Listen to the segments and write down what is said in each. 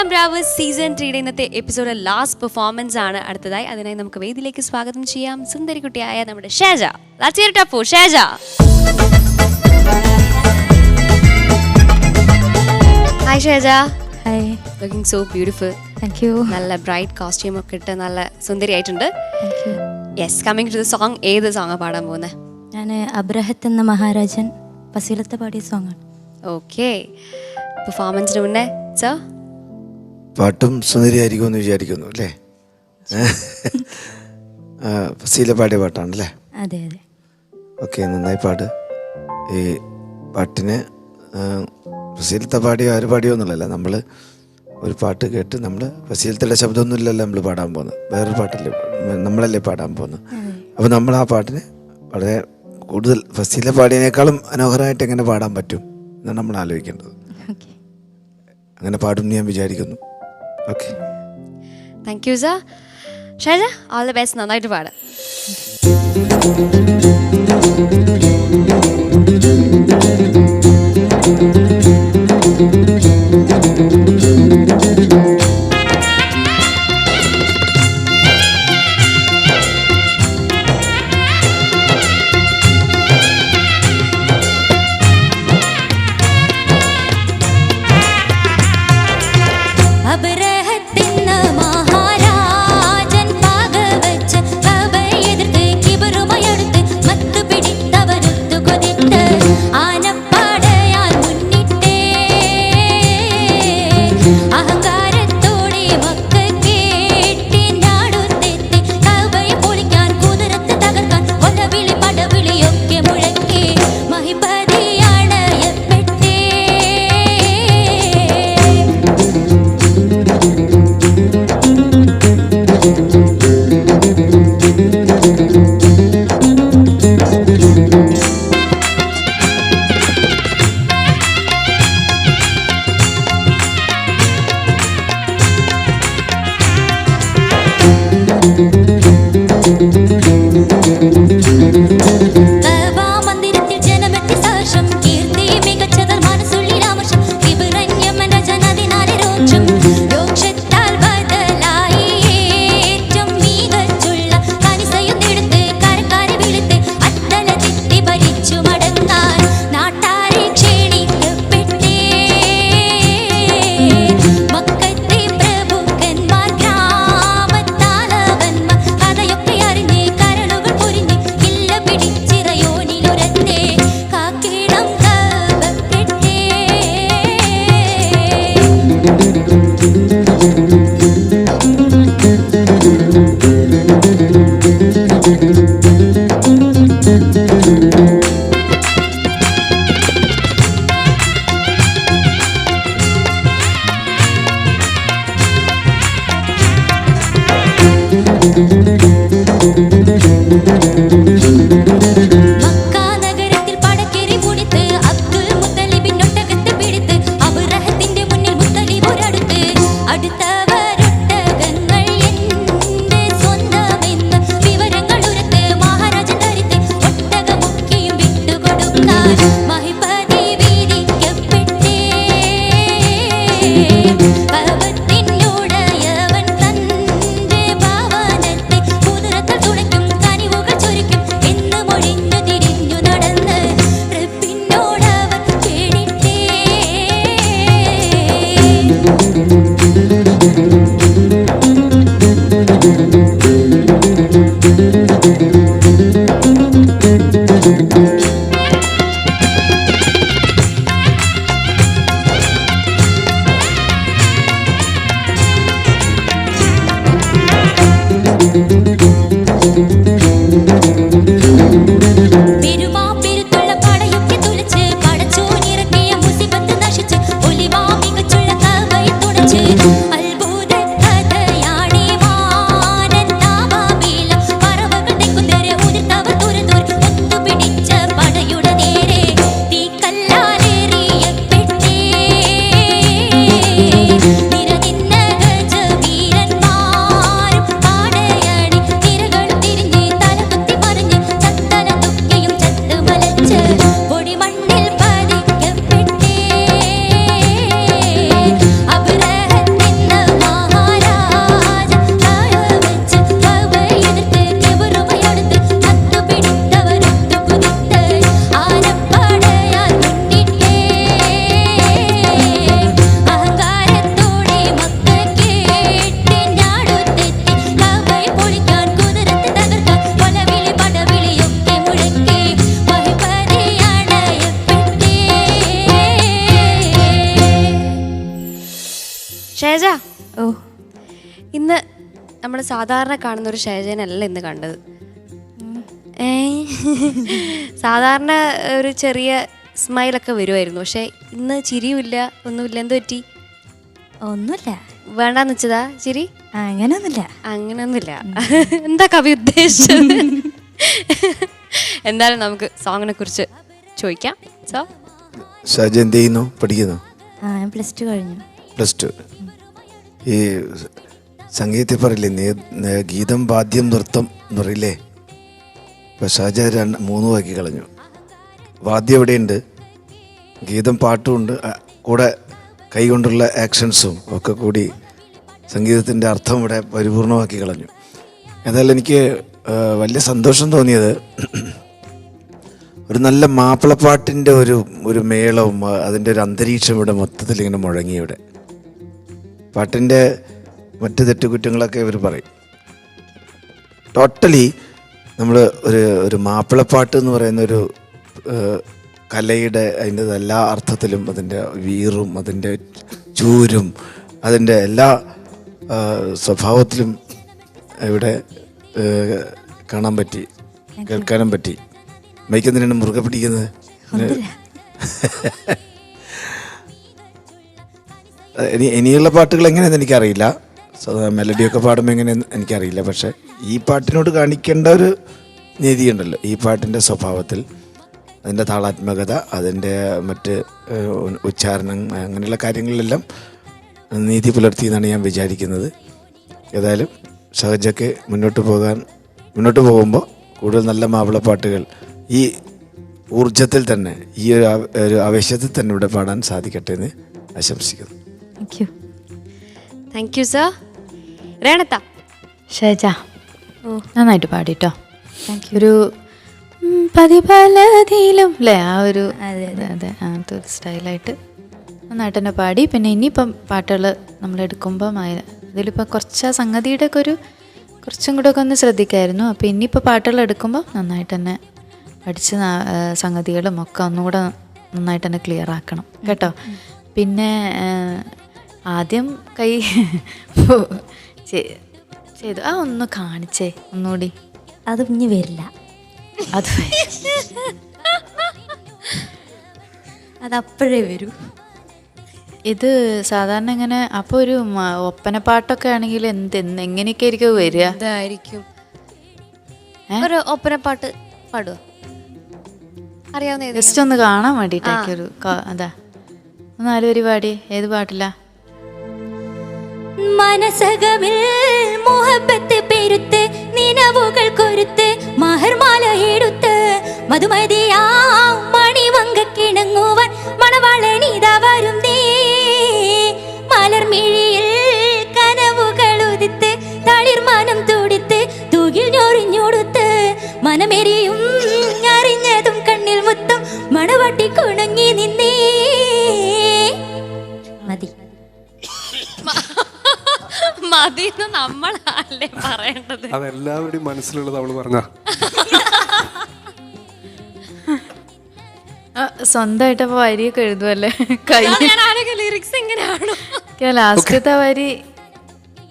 ഏഴാം രാവ് സീസൺ 3 ഇന്നത്തെ എപ്പിസോഡ് ലാസ്റ്റ് പെർഫോമൻസ് ആണ്. അടുത്തതായി അതിനായി നമുക്ക് വേദിയിലേക്ക് സ്വാഗതം ചെയ്യാം സുന്ദരിക്കുട്ടിയായ നമ്മുടെ Sheja. Let's hear it up for Sheja. Hi Sheja. Hi. Looking so beautiful. Thank you. നല്ല ബ്രൈറ്റ് കോസ്റ്റ്യൂം ഒക്കെ ഇട്ട് നല്ല സുന്ദരിയായിട്ടുണ്ട്. Thank you. Yes, coming to the song, ഏത് സോങ്ങാ പാടാൻ പോകുന്നത്? ഞാൻ അബ്രഹത്ത് എന്ന മഹാരാജൻ ഫസീലത്ത് പാടിയ സോങ്ങാണ്. ഓക്കെ, പെർഫോമൻസിന് മുന്നേ സർ പാട്ടും സുന്ദരിയായിരിക്കുമെന്ന് വിചാരിക്കുന്നു അല്ലേ? ഫസീല പാടിയ പാട്ടാണല്ലേ? അതെ അതെ. ഓക്കെ, നന്നായി പാട്. ഈ പാട്ടിന് ഫസീലത്തെ പാടിയോ ആര് പാടിയോ എന്നുള്ളതല്ല, നമ്മൾ ഒരു പാട്ട് കേട്ട് നമ്മൾ ഫസീലത്തയുടെ ശബ്ദമൊന്നും ഇല്ലല്ലോ നമ്മൾ പാടാൻ പോകുന്നത്, വേറൊരു പാട്ടല്ലേ നമ്മളല്ലേ പാടാൻ പോകുന്നത്. അപ്പോൾ നമ്മൾ ആ പാട്ടിന് വളരെ കൂടുതൽ ഫസീല പാടിയതിനേക്കാളും മനോഹരമായിട്ട് എങ്ങനെ പാടാൻ പറ്റും എന്നാണ് നമ്മൾ ആലോചിക്കേണ്ടത്. അങ്ങനെ പാടും ഞാൻ വിചാരിക്കുന്നു. Okay, thank you sir. Shaija, all the best. നന്നായിട്ട് പാടാം. ഷേജ, ഓ ഇന്ന് നമ്മൾ സാധാരണ കാണുന്ന ഒരു ഷേജനല്ല ഇന്ന് കണ്ടത്. സാധാരണ ഒരു ചെറിയ സ്മൈലൊക്കെ വരുമായിരുന്നു, പക്ഷെ ഇന്ന് ചിരിയുമില്ല, ഒന്നുമില്ല. എന്ത് പറ്റി? ഒന്നുമില്ല. വേണ്ടാന്ന് വെച്ചതാ ചിരി? അങ്ങനെയൊന്നുമില്ല. അങ്ങനെയൊന്നുമില്ല. എന്താ കവി ഉദ്ദേശിച്ചത്? എന്തായാലും നമുക്ക് സോങ്ങിനെ കുറിച്ച് ചോദിക്കാം. ഷാജ എന്ത് ചെയ്യുന്നു? പഠിക്കുന്നു? ഞാൻ +2 കഴിഞ്ഞു. +2. ഈ സംഗീതത്തിൽ പറയില്ലേ, ഗീതം വാദ്യം നൃത്തം എന്ന് പറയില്ലേ? ഇപ്പം ഷാജ 3 വാക്കി കളഞ്ഞു. വാദ്യം എവിടെയുണ്ട്, ഗീതം പാട്ടുമുണ്ട്, കൂടെ കൈകൊണ്ടുള്ള ആക്ഷൻസും ഒക്കെ കൂടി സംഗീതത്തിൻ്റെ അർത്ഥം ഇവിടെ പരിപൂർണമാക്കി കളഞ്ഞു. ഏതായാലും എനിക്ക് വലിയ സന്തോഷം തോന്നിയത് ഒരു നല്ല മാപ്പിളപ്പാട്ടിൻ്റെ ഒരു മേളവും അതിൻ്റെ ഒരു അന്തരീക്ഷം ഇവിടെ മൊത്തത്തിൽ ഇങ്ങനെ മുഴങ്ങി. ഇവിടെ പാട്ടിൻ്റെ മറ്റ് തെറ്റുകുറ്റങ്ങളൊക്കെ ഇവർ പറയും. ടോട്ടലി നമ്മൾ ഒരു മാപ്പിളപ്പാട്ട് എന്ന് പറയുന്നൊരു കലയുടെ അതിൻ്റെ എല്ലാ അർത്ഥത്തിലും അതിൻ്റെ വീറും അതിൻ്റെ ചൂരും അതിൻ്റെ എല്ലാ സ്വഭാവത്തിലും ഇവിടെ കാണാൻ പറ്റി, കേൾക്കാനും പറ്റി. മൈക്കെന്തിനാണ് മുറുകെ പിടിക്കുന്നത്? ഇനിയുള്ള പാട്ടുകൾ എങ്ങനെയെന്ന് എനിക്കറിയില്ല, മെലഡിയൊക്കെ പാടുമ്പോൾ എങ്ങനെയെന്ന് എനിക്കറിയില്ല. പക്ഷെ ഈ പാട്ടിനോട് കാണിക്കേണ്ട ഒരു നീതിയുണ്ടല്ലോ ഈ പാട്ടിൻ്റെ സ്വഭാവത്തിൽ, അതിൻ്റെ താളാത്മകത, അതിൻ്റെ മറ്റ് ഉച്ചാരണം, അങ്ങനെയുള്ള കാര്യങ്ങളിലെല്ലാം നീതി പുലർത്തി എന്നാണ് ഞാൻ വിചാരിക്കുന്നത്. ഏതായാലും ഷഹജയ്ക്ക് മുന്നോട്ട് പോകുമ്പോൾ കൂടുതൽ നല്ല മാപ്പിളപ്പാട്ടുകൾ ഈ ഊർജത്തിൽ തന്നെ, ഈ ഒരു ആവേശത്തിൽ തന്നെ ഇവിടെ പാടാൻ സാധിക്കട്ടെ എന്ന് ആശംസിക്കുന്നു. Thank you sir. Renatha. Sheja നന്നായിട്ട് പാടിട്ടോ. ഒരു പതിപലതിലും അല്ലേ ആ ഒരു അതെ അങ്ങനത്തെ ഒരു സ്റ്റൈലായിട്ട് നന്നായിട്ട് തന്നെ പാടി. പിന്നെ ഇനിയിപ്പം പാട്ടുകൾ നമ്മളെടുക്കുമ്പം അതിലിപ്പോൾ കുറച്ച് സംഗതിയുടെ ഒക്കെ കുറച്ചും കൂടെ ഒക്കെ ഒന്ന് ശ്രദ്ധിക്കായിരുന്നു. അപ്പോൾ ഇനിയിപ്പോൾ പാട്ടുകൾ എടുക്കുമ്പോൾ നന്നായിട്ട് തന്നെ പഠിച്ച് സംഗതികളും ഒക്കെ ഒന്നുകൂടെ നന്നായിട്ട് തന്നെ ക്ലിയർ ആക്കണം കേട്ടോ. പിന്നെ ആദ്യം കൈ ചെയ്തു ഒന്ന് കാണിച്ചേ ഒന്നുകൂടി. അത് ഇനി വരില്ല, അതപ്പോഴേ വരൂ. ഇത് സാധാരണ ഇങ്ങനെ അപ്പോൾ ഒരു ഒപ്പനപ്പാട്ടൊക്കെ ആണെങ്കിൽ എങ്ങനെയൊക്കെ ആയിരിക്കും വരിക? ഇതായിരിക്കും ഒരു ഒപ്പനപ്പാട്ട് പാടുക അറിയാവുന്ന ജസ്റ്റ് ഒന്ന് കാണാൻ വേണ്ടിയിട്ടൊരു അതാ ഒന്ന് നാലുപേര് പാടി. ഏത് പാട്ടില്ല? മനസകമിൽ മുഹബത്ത് പെരുത്ത് നിനവുകൾ കൊരുത്ത് മഹർമാല എടുത്ത് മധുമതിയാ മണിമങ്ക കിണങ്ങുവാൻ മണവാളനിതാ വരും നീ. മലർമിഴിയിൽ കനവുകൾ ഉദിത്ത് തളിർമാനം തുടിത്ത് തൂകിൽ ഞൊറിഞ്ഞൊടുത്ത് മനമെരിയും അറിഞ്ഞതും കണ്ണിൽ മുത്തും മണവാട്ടി കുണങ്ങി നിന്നേ. മതി മതിന്ന് നമ്മളല്ലേ പറയേണ്ടത്? അതെല്ലാവരുടെയും മനസ്സിലുള്ളത് അവള് പറഞ്ഞ സ്വന്തമായിട്ടപ്പോ വരിയൊക്കെ എഴുതുമല്ലേ? ലിറിക്സ് എങ്ങനെയാണോ ലാസ്റ്റത്തെ വരി?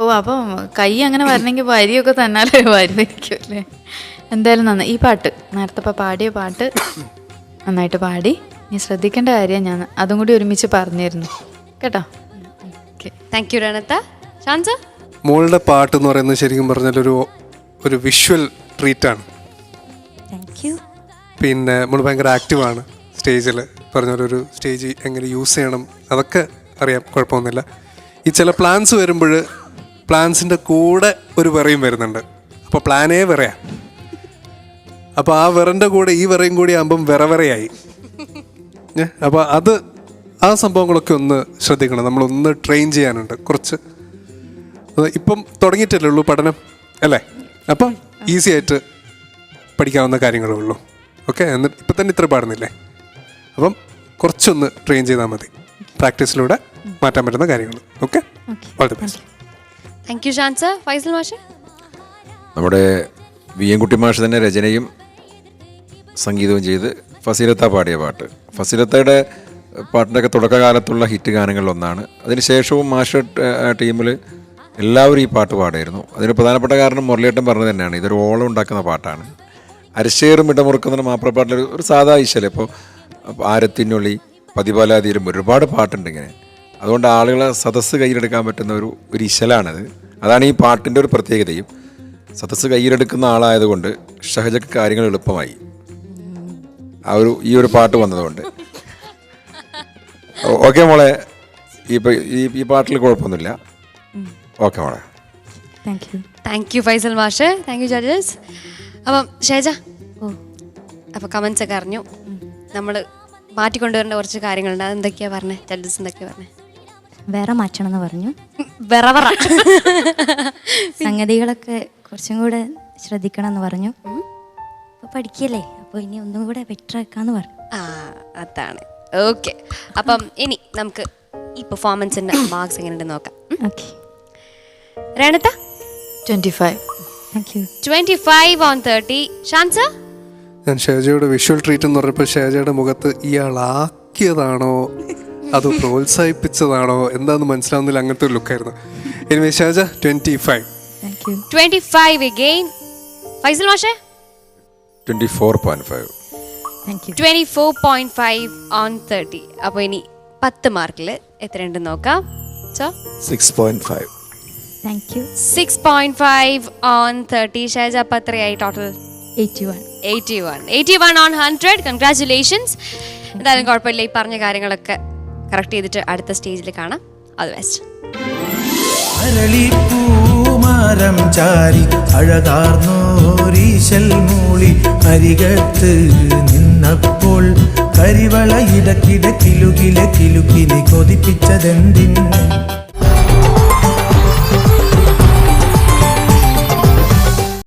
ഓ അപ്പം കൈ അങ്ങനെ വരണമെങ്കിൽ വരിയൊക്കെ തന്നാലേ വരുമായിരിക്കും അല്ലേ? എന്തായാലും നന്നായി ഈ പാട്ട്, നേരത്തെ ഇപ്പം പാടിയ പാട്ട് നന്നായിട്ട് പാടി. നീ ശ്രദ്ധിക്കേണ്ട കാര്യം ഞാൻ അതും കൂടി ഒരുമിച്ച് പറഞ്ഞിരുന്നു കേട്ടോ. Thank you Renatha. ഷാൻസ? മോളുടെ പാട്ട് എന്ന് പറയുന്നത് ശരിക്കും പറഞ്ഞാൽ ഒരു വിഷ്വൽ ട്രീറ്റാണ്. പിന്നെ നമ്മൾ ഭയങ്കര ആക്റ്റീവാണ് സ്റ്റേജിൽ. പറഞ്ഞൊരു സ്റ്റേജ് എങ്ങനെ യൂസ് ചെയ്യണം അതൊക്കെ അറിയാം, കുഴപ്പമൊന്നുമില്ല. ഈ ചില പ്ലാൻസ് വരുമ്പോൾ പ്ലാൻസിൻ്റെ കൂടെ ഒരു വിറയും വരുന്നുണ്ട്. അപ്പോൾ പ്ലാനേ വിറയാ. അപ്പോൾ ആ വിറൻ്റെ കൂടെ ഈ വിറയും കൂടി ആകുമ്പം വിറയായി. അപ്പോൾ ആ സംഭവങ്ങളൊക്കെ ഒന്ന് ശ്രദ്ധിക്കണം. നമ്മളൊന്ന് ട്രെയിൻ ചെയ്യാനുണ്ട് കുറച്ച്. ഇപ്പം തുടങ്ങിയിട്ടല്ലേ ഉള്ളൂ പഠനം അല്ലേ? അപ്പം ഈസി ആയിട്ട് പഠിക്കാവുന്ന കാര്യങ്ങളേ ഉള്ളൂ. ഓക്കെ, എന്നിട്ട് ഇപ്പം തന്നെ ഇത്ര പാടുന്നില്ലേ? അപ്പം കുറച്ചൊന്ന് ട്രെയിൻ ചെയ്താൽ മതി. പ്രാക്ടീസിലൂടെ മാറ്റാൻ പറ്റുന്ന കാര്യങ്ങൾ. Okay, all the best. Thank you Shansa. Faisal മാഷ്? നമ്മുടെ VM കുട്ടി മാഷ് തന്നെ രചനയും സംഗീതവും ചെയ്ത് ഫസീലത്ത പാടിയ പാട്ട്. ഫസീലത്തയുടെ പാട്ടിൻ്റെയൊക്കെ തുടക്കകാലത്തുള്ള ഹിറ്റ് ഗാനങ്ങളിലൊന്നാണ്. അതിനുശേഷവും മാസ്റ്റർ ടീമിൽ എല്ലാവരും ഈ പാട്ട് പാടായിരുന്നു. അതിന് പ്രധാനപ്പെട്ട കാരണം മുരളിയേട്ടൻ പറഞ്ഞത് തന്നെയാണ്, ഇതൊരു ഓളം ഉണ്ടാക്കുന്ന പാട്ടാണ്. അരശേറും ഇടമുറുക്കുന്ന മാപ്പിളപ്പാട്ടിൽ ഒരു സാധാ ഈശല, ഇപ്പോൾ ആരത്തിനുള്ളി, പതിപാലാതീരും ഒരുപാട് പാട്ടുണ്ട് ഇങ്ങനെ. അതുകൊണ്ട് ആളുകളെ സദസ്സ് കയ്യിലെടുക്കാൻ പറ്റുന്ന ഒരു ഇശലാണത്. അതാണ് ഈ പാട്ടിൻ്റെ ഒരു പ്രത്യേകതയും. സദസ്സ് കയ്യിലെടുക്കുന്ന ആളായതുകൊണ്ട് ഷഹജക്ക് കാര്യങ്ങൾ എളുപ്പമായി ഈ ഒരു പാട്ട് വന്നതുകൊണ്ട്. ഓക്കെ മോളെ, ഈ പാട്ടിൽ കുഴപ്പമൊന്നുമില്ല. ഓക്കെ മോളെ, താങ്ക് യു ഫൈസൽ മാഷ്, താങ്ക് യു ജഡ്ജസ്. അപ്പം ഷേജ, അപ്പോൾ കമൻസ് ഒക്കെ അറിഞ്ഞു. നമ്മൾ മാറ്റിക്കൊണ്ടുവരേണ്ട കുറച്ച് കാര്യങ്ങളുണ്ട്. അതെന്തൊക്കെയാണ് പറഞ്ഞത്? ജഡ്ജസ് എന്തൊക്കെയാണ് പറഞ്ഞത്? വേറെ മാറ്റണം എന്ന് പറഞ്ഞു. വെറവറ സംഗതികളൊക്കെ കുറച്ചും കൂടെ ശ്രദ്ധിക്കണം എന്ന് പറഞ്ഞു. അപ്പോൾ പഠിക്കല്ലേ, അപ്പോൾ ഇനി ഒന്നും കൂടെ ബെറ്റർ ആക്കാന്ന് പറഞ്ഞു. അതാണ്. ഓക്കെ, അപ്പം ഇനി നമുക്ക് ഈ പെർഫോമൻസിന്റെ മാർക്സ് എങ്ങനെയുണ്ടെന്ന് നോക്കാം. ഓക്കെ, രണത്ത 25. Thank you. 25 on 30. ഷാൻസ? ഞാൻ ഷേജയുടെ വിഷ്വൽ ട്രീറ്റ് എന്ന് പറഞ്ഞപ്പോൾ ഷേജയുടെ മുഖത്ത് ഇയാളാക്കിയതാണോ അതോ പ്രോത്സാഹിപ്പിച്ചതാണോ എന്താണെന്ന് മനസ്സിലാവുന്നില്ല, അങ്ങനത്തെ ഒരു ലുക്കായിരുന്നു. Anyway Sheja 25. Thank you. 25 again. Faisal മാഷേ? 24.5. Thank you. 24.5 on 30. അപ്പോൾ ഇനി 10 മാർക്കിൽ എത്രയുണ്ടെന്ന് നോക്കാം. So 6.5. Thank you. 6.5 on 30. Sheja അപ്പോൾ എത്രയായി ടോട്ടൽ? 81. 81 on 100. കൺഗ്രാറ്റുലേഷൻസ്. എന്തായാലും കുഴപ്പമില്ല, ഈ പറഞ്ഞ കാര്യങ്ങളൊക്കെ കറക്റ്റ് ചെയ്തിട്ട് അടുത്ത സ്റ്റേജിൽ കാണാം. All the best. അരളിപ്പൂമാരം ചാരി അഴകാർന്നോരീശൽ മൂളി അരികത്ത് നിന്നപ്പോൾ കരിവള ഇടക്കിട കിലുകിലെ കിലുക്കിനി കൊതിപ്പിച്ചതെന്തിൻ